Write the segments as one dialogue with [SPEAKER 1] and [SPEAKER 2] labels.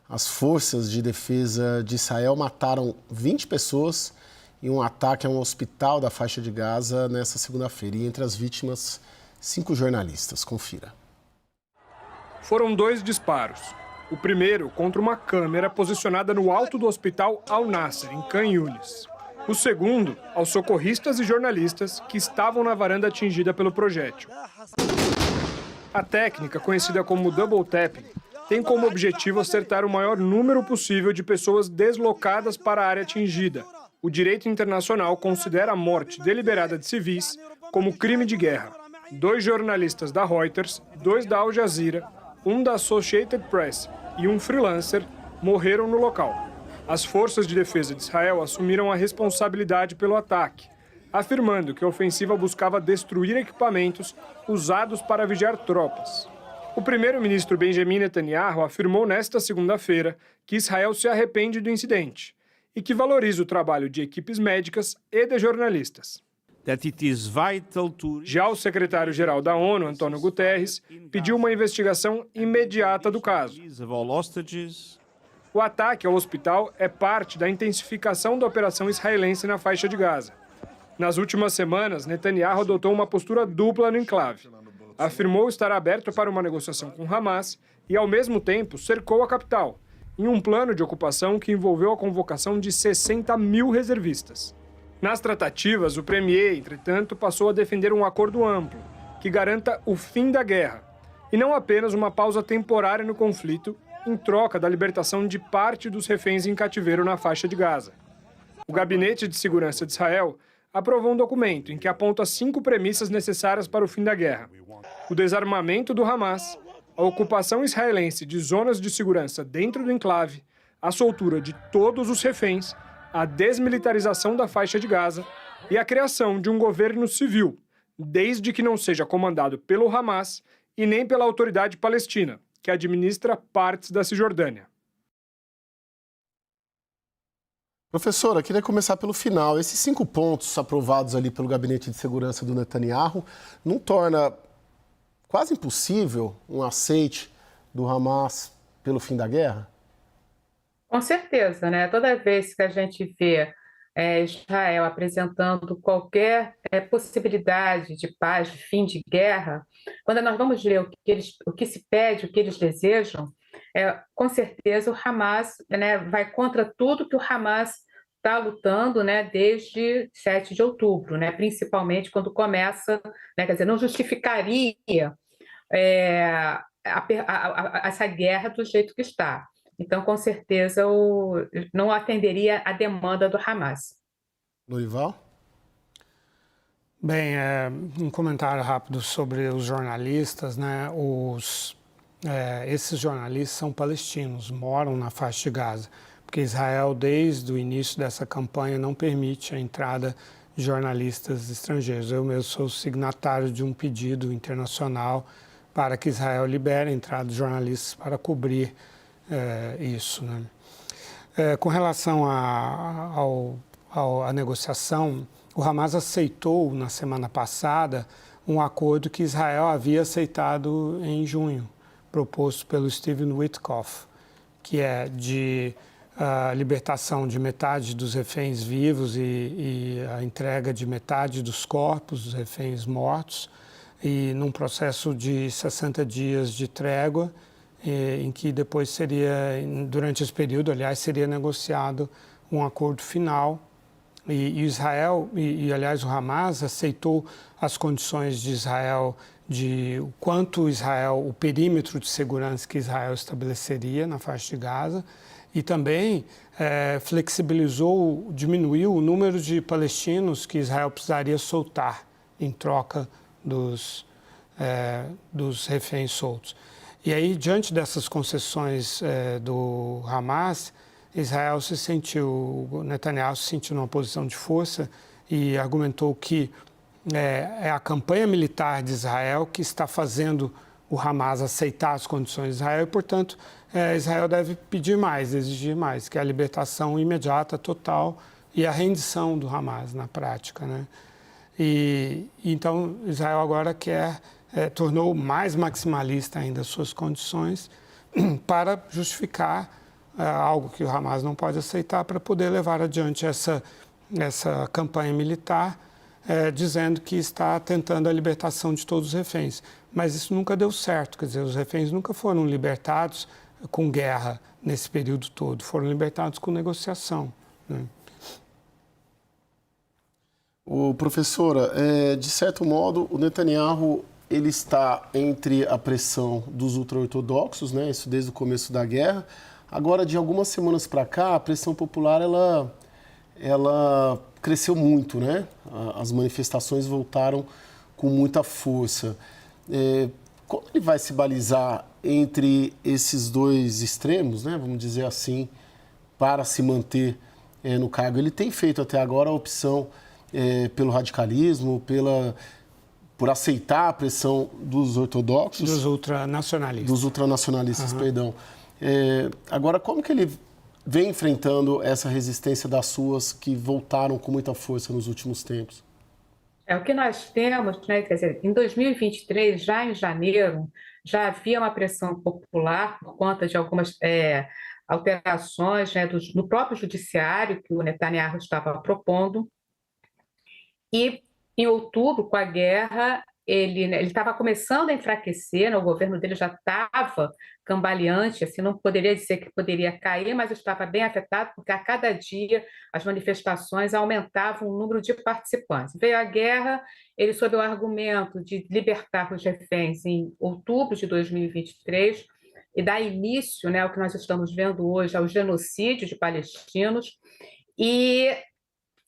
[SPEAKER 1] As forças de defesa de Israel mataram 20 pessoas em um ataque a um hospital da faixa de Gaza nesta segunda-feira. E entre as vítimas, 5 jornalistas. Confira.
[SPEAKER 2] Foram 2 disparos. O primeiro contra uma câmera posicionada no alto do hospital Al-Nasser, em Khan Yunis. O segundo aos socorristas e jornalistas que estavam na varanda atingida pelo projétil. A técnica, conhecida como double tapping, tem como objetivo acertar o maior número possível de pessoas deslocadas para a área atingida. O direito internacional considera a morte deliberada de civis como crime de guerra. 2 jornalistas da Reuters, 2 da Al Jazeera, um da Associated Press e um freelancer morreram no local. As forças de defesa de Israel assumiram a responsabilidade pelo ataque, afirmando que a ofensiva buscava destruir equipamentos usados para vigiar tropas. O primeiro-ministro Benjamin Netanyahu afirmou nesta segunda-feira que Israel se arrepende do incidente e que valoriza o trabalho de equipes médicas e de jornalistas. Já o secretário-geral da ONU, Antônio Guterres, pediu uma investigação imediata do caso. O ataque ao hospital é parte da intensificação da operação israelense na faixa de Gaza. Nas últimas semanas, Netanyahu adotou uma postura dupla no enclave. Afirmou estar aberto para uma negociação com Hamas e, ao mesmo tempo, cercou a capital, em um plano de ocupação que envolveu a convocação de 60 mil reservistas. Nas tratativas, o premier, entretanto, passou a defender um acordo amplo, que garanta o fim da guerra, e não apenas uma pausa temporária no conflito, em troca da libertação de parte dos reféns em cativeiro na faixa de Gaza. O Gabinete de Segurança de Israel aprovou um documento em que aponta 5 premissas necessárias para o fim da guerra: o desarmamento do Hamas, a ocupação israelense de zonas de segurança dentro do enclave, a soltura de todos os reféns, a desmilitarização da faixa de Gaza e a criação de um governo civil, desde que não seja comandado pelo Hamas e nem pela Autoridade Palestina, que administra partes da Cisjordânia.
[SPEAKER 1] Professora, queria começar pelo final. Esses 5 pontos aprovados ali pelo Gabinete de Segurança do Netanyahu não torna quase impossível um aceite do Hamas pelo fim da guerra?
[SPEAKER 3] Com certeza, né? Toda vez que a gente vê Israel apresentando qualquer possibilidade de paz, de fim de guerra, quando nós vamos ler o que se pede, o que eles desejam, com certeza o Hamas, né, vai contra tudo que o Hamas está lutando, né, desde 7 de outubro, né, principalmente quando começa, né, quer dizer, não justificaria essa guerra do jeito que está. Então, com certeza, não atenderia a demanda do Hamas.
[SPEAKER 1] Lorival?
[SPEAKER 4] Bem, um comentário rápido sobre os jornalistas, né? Esses jornalistas são palestinos, moram na faixa de Gaza, porque Israel, desde o início dessa campanha, não permite a entrada de jornalistas estrangeiros. Eu mesmo sou signatário de um pedido internacional para que Israel libere a entrada de jornalistas para cobrir isso, né? Com relação à negociação, o Hamas aceitou na semana passada um acordo que Israel havia aceitado em junho, proposto pelo Stephen Witkoff, que é de libertação de metade dos reféns vivos e a entrega de metade dos corpos dos reféns mortos, e num processo de 60 dias de trégua, em que depois durante esse período, aliás, seria negociado um acordo final. E Israel, aliás, o Hamas aceitou as condições de Israel, de o perímetro de segurança que Israel estabeleceria na faixa de Gaza, e também diminuiu o número de palestinos que Israel precisaria soltar em troca dos reféns soltos. E aí, diante dessas concessões do Hamas, Netanyahu se sentiu numa posição de força e argumentou que é a campanha militar de Israel que está fazendo o Hamas aceitar as condições de Israel e, portanto, Israel deve pedir mais, exigir mais, que é a libertação imediata, total e a rendição do Hamas na prática, né? E então Israel agora tornou mais maximalista ainda as suas condições para justificar algo que o Hamas não pode aceitar, para poder levar adiante essa campanha militar, dizendo que está tentando a libertação de todos os reféns. Mas isso nunca deu certo, quer dizer, os reféns nunca foram libertados com guerra nesse período todo, foram libertados com negociação, né?
[SPEAKER 1] Professora, de certo modo, o Netanyahu ele está entre a pressão dos ultra-ortodoxos, né? Isso desde o começo da guerra. Agora, de algumas semanas para cá, a pressão popular ela cresceu muito, né? As manifestações voltaram com muita força. Como ele vai se balizar entre esses dois extremos, né? Vamos dizer assim, para se manter no cargo? Ele tem feito até agora a opção pelo radicalismo, por aceitar a pressão dos ortodoxos.
[SPEAKER 4] Dos ultranacionalistas.
[SPEAKER 1] Dos ultranacionalistas, perdão. Agora, como que ele vem enfrentando essa resistência das suas que voltaram com muita força nos últimos tempos?
[SPEAKER 3] O que nós temos, né, quer dizer, em 2023, já em janeiro, já havia uma pressão popular por conta de algumas alterações, né, no próprio judiciário que o Netanyahu estava propondo. E em outubro, com a guerra, ele estava começando a enfraquecer, né? O governo dele já estava cambaleante, assim, não poderia dizer que poderia cair, mas estava bem afetado, porque a cada dia as manifestações aumentavam o número de participantes. Veio a guerra, ele, sob o argumento de libertar os reféns em outubro de 2023, e dar início, né, ao que nós estamos vendo hoje, ao genocídio de palestinos, e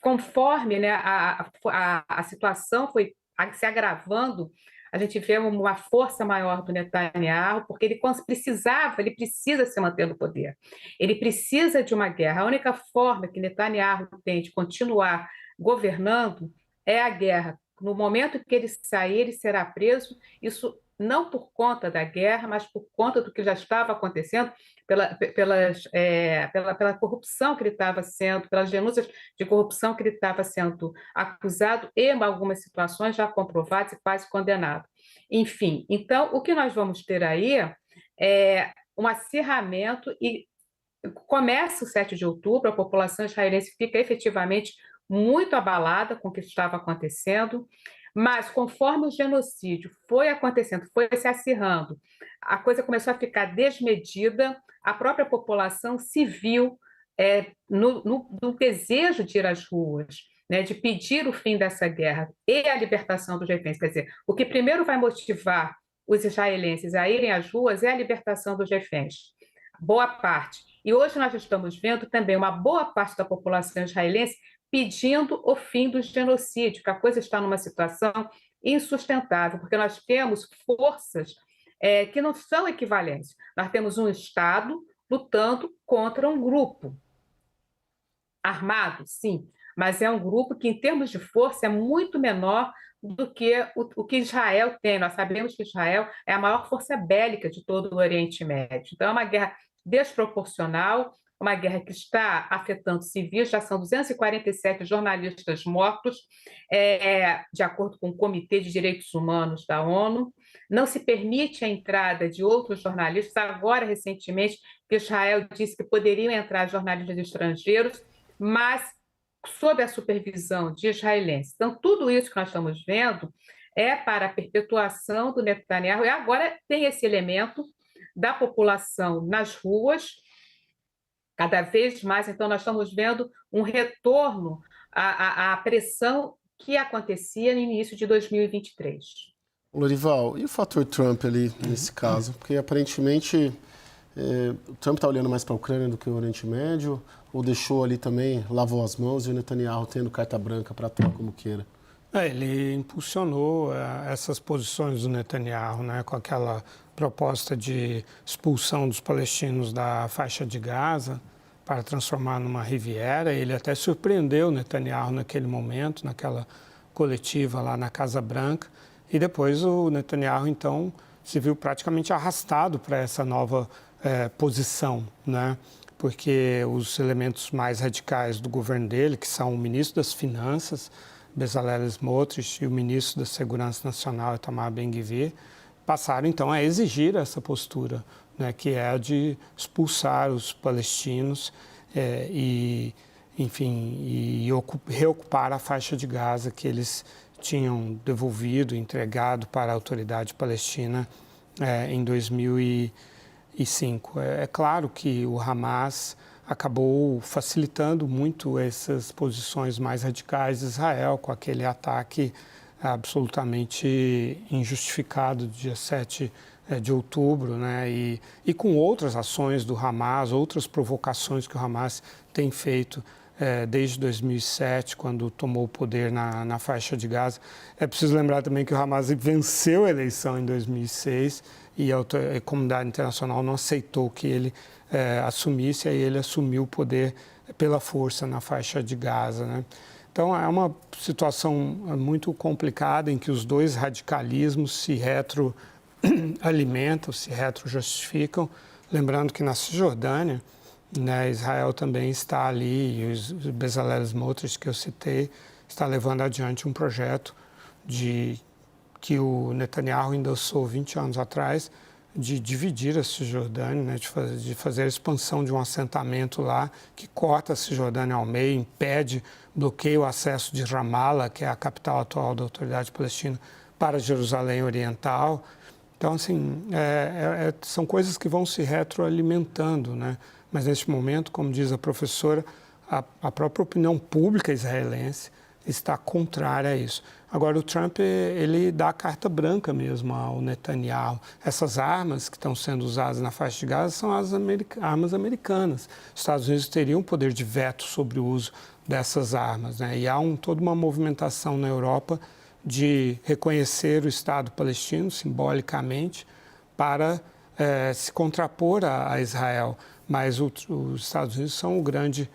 [SPEAKER 3] conforme, né, a situação foi se agravando, a gente vê uma força maior do Netanyahu, porque ele precisa se manter no poder. Ele precisa de uma guerra. A única forma que Netanyahu tem de continuar governando é a guerra. No momento que ele sair, ele será preso. Isso não por conta da guerra, mas por conta do que já estava acontecendo, pela corrupção que ele estava sendo, pelas denúncias de corrupção que ele estava sendo acusado e, em algumas situações, já comprovadas e quase condenado. Enfim, então, o que nós vamos ter aí é um acirramento e começa o 7 de outubro, a população israelense fica efetivamente muito abalada com o que estava acontecendo, mas conforme o genocídio foi acontecendo, foi se acirrando, a coisa começou a ficar desmedida, a própria população se viu no desejo de ir às ruas, né, de pedir o fim dessa guerra e a libertação dos reféns. Quer dizer, o que primeiro vai motivar os israelenses a irem às ruas é a libertação dos reféns, boa parte. E hoje nós estamos vendo também uma boa parte da população israelense pedindo o fim do genocídio, que a coisa está numa situação insustentável, porque nós temos forças que não são equivalentes. Nós temos um Estado lutando contra um grupo armado, sim, mas é um grupo que, em termos de força, é muito menor do que o que Israel tem. Nós sabemos que Israel é a maior força bélica de todo o Oriente Médio. Então, é uma guerra desproporcional, uma guerra que está afetando civis, já são 247 jornalistas mortos, de acordo com o Comitê de Direitos Humanos da ONU. Não se permite a entrada de outros jornalistas. Agora, recentemente, Israel disse que poderiam entrar jornalistas estrangeiros, mas sob a supervisão de israelenses. Então, tudo isso que nós estamos vendo é para a perpetuação do Netanyahu, e agora tem esse elemento da população nas ruas, cada vez mais. Então, nós estamos vendo um retorno à pressão que acontecia no início de 2023.
[SPEAKER 1] Lorival, e o fator Trump ali nesse caso? Porque aparentemente o Trump está olhando mais para a Ucrânia do que o Oriente Médio, ou deixou ali também, lavou as mãos e o Netanyahu tendo carta branca para atuar como queira?
[SPEAKER 4] Ele impulsionou essas posições do Netanyahu, né, com aquela proposta de expulsão dos palestinos da faixa de Gaza para transformar numa Riviera. Ele até surpreendeu o Netanyahu naquele momento, naquela coletiva lá na Casa Branca. E depois o Netanyahu, então, se viu praticamente arrastado para essa nova posição, né? Porque os elementos mais radicais do governo dele, que são o ministro das Finanças, Bezalel Smotrich, e o ministro da Segurança Nacional, Itamar Ben-Gvir, passaram então a exigir essa postura, né, que é a de expulsar os palestinos reocupar a faixa de Gaza que eles tinham devolvido, entregado para a autoridade palestina em 2005. É claro que o Hamas acabou facilitando muito essas posições mais radicais de Israel com aquele ataque absolutamente injustificado do dia 7 de outubro, né? E com outras ações do Hamas, outras provocações que o Hamas tem feito desde 2007, quando tomou o poder na faixa de Gaza. É preciso lembrar também que o Hamas venceu a eleição em 2006 e a comunidade internacional não aceitou que ele assumisse, aí ele assumiu o poder pela força na faixa de Gaza, né? Então, é uma situação muito complicada em que os dois radicalismos se retroalimentam, se retrojustificam. Lembrando que na Cisjordânia, né, Israel também está ali, e os Bezalel Smotrich que eu citei, está levando adiante um projeto que o Netanyahu endossou 20 anos atrás, de dividir a Cisjordânia, né, de fazer a expansão de um assentamento lá que corta a Cisjordânia ao meio, impede, bloqueia o acesso de Ramallah, que é a capital atual da Autoridade Palestina, para Jerusalém Oriental. Então, assim, são coisas que vão se retroalimentando, né? Mas, neste momento, como diz a professora, a própria opinião pública israelense está contrária a isso. Agora, o Trump, ele dá a carta branca mesmo ao Netanyahu. Essas armas que estão sendo usadas na faixa de Gaza são as armas americanas. Os Estados Unidos teriam poder de veto sobre o uso dessas armas, né? E há toda uma movimentação na Europa de reconhecer o Estado palestino, simbolicamente, para se contrapor a Israel. Mas os Estados Unidos são o grande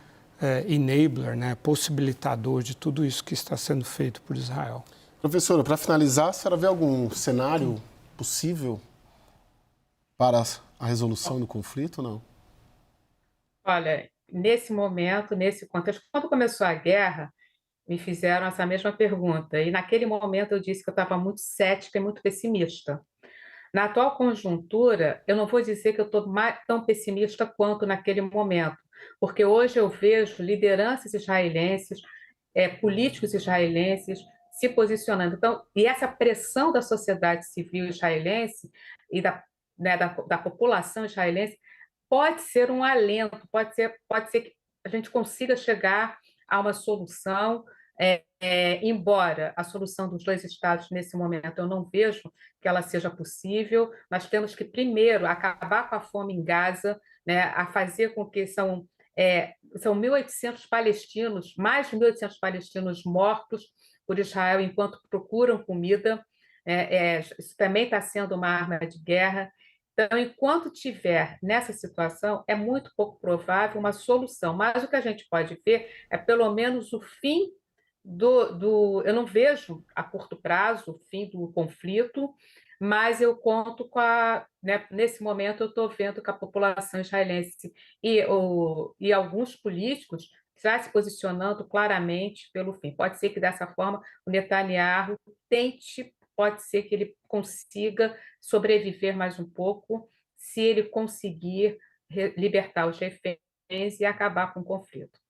[SPEAKER 4] enabler, né, possibilitador de tudo isso que está sendo feito por Israel.
[SPEAKER 1] Professora, para finalizar, a senhora vê algum cenário possível para a resolução do conflito ou não?
[SPEAKER 3] Olha, nesse momento, nesse contexto, quando começou a guerra, me fizeram essa mesma pergunta. E naquele momento eu disse que eu estava muito cética e muito pessimista. Na atual conjuntura, eu não vou dizer que eu estou tão pessimista quanto naquele momento, porque hoje eu vejo lideranças israelenses, políticos israelenses se posicionando. Então, e essa pressão da sociedade civil israelense e da população israelense pode ser um alento, pode ser que a gente consiga chegar a uma solução, embora a solução dos dois estados, nesse momento, eu não vejo que ela seja possível. Nós temos que, primeiro, acabar com a fome em Gaza, né, a fazer com que são 1.800 palestinos, mais de 1.800 palestinos mortos por Israel enquanto procuram comida. Isso também está sendo uma arma de guerra. Então, enquanto tiver nessa situação, é muito pouco provável uma solução. Mas o que a gente pode ver é, pelo menos, o fim eu não vejo a curto prazo o fim do conflito, mas eu conto né, nesse momento eu estou vendo que a população israelense e alguns políticos já se posicionando claramente pelo fim. Pode ser que dessa forma o Netanyahu pode ser que ele consiga sobreviver mais um pouco, se ele conseguir libertar os reféns e acabar com o conflito.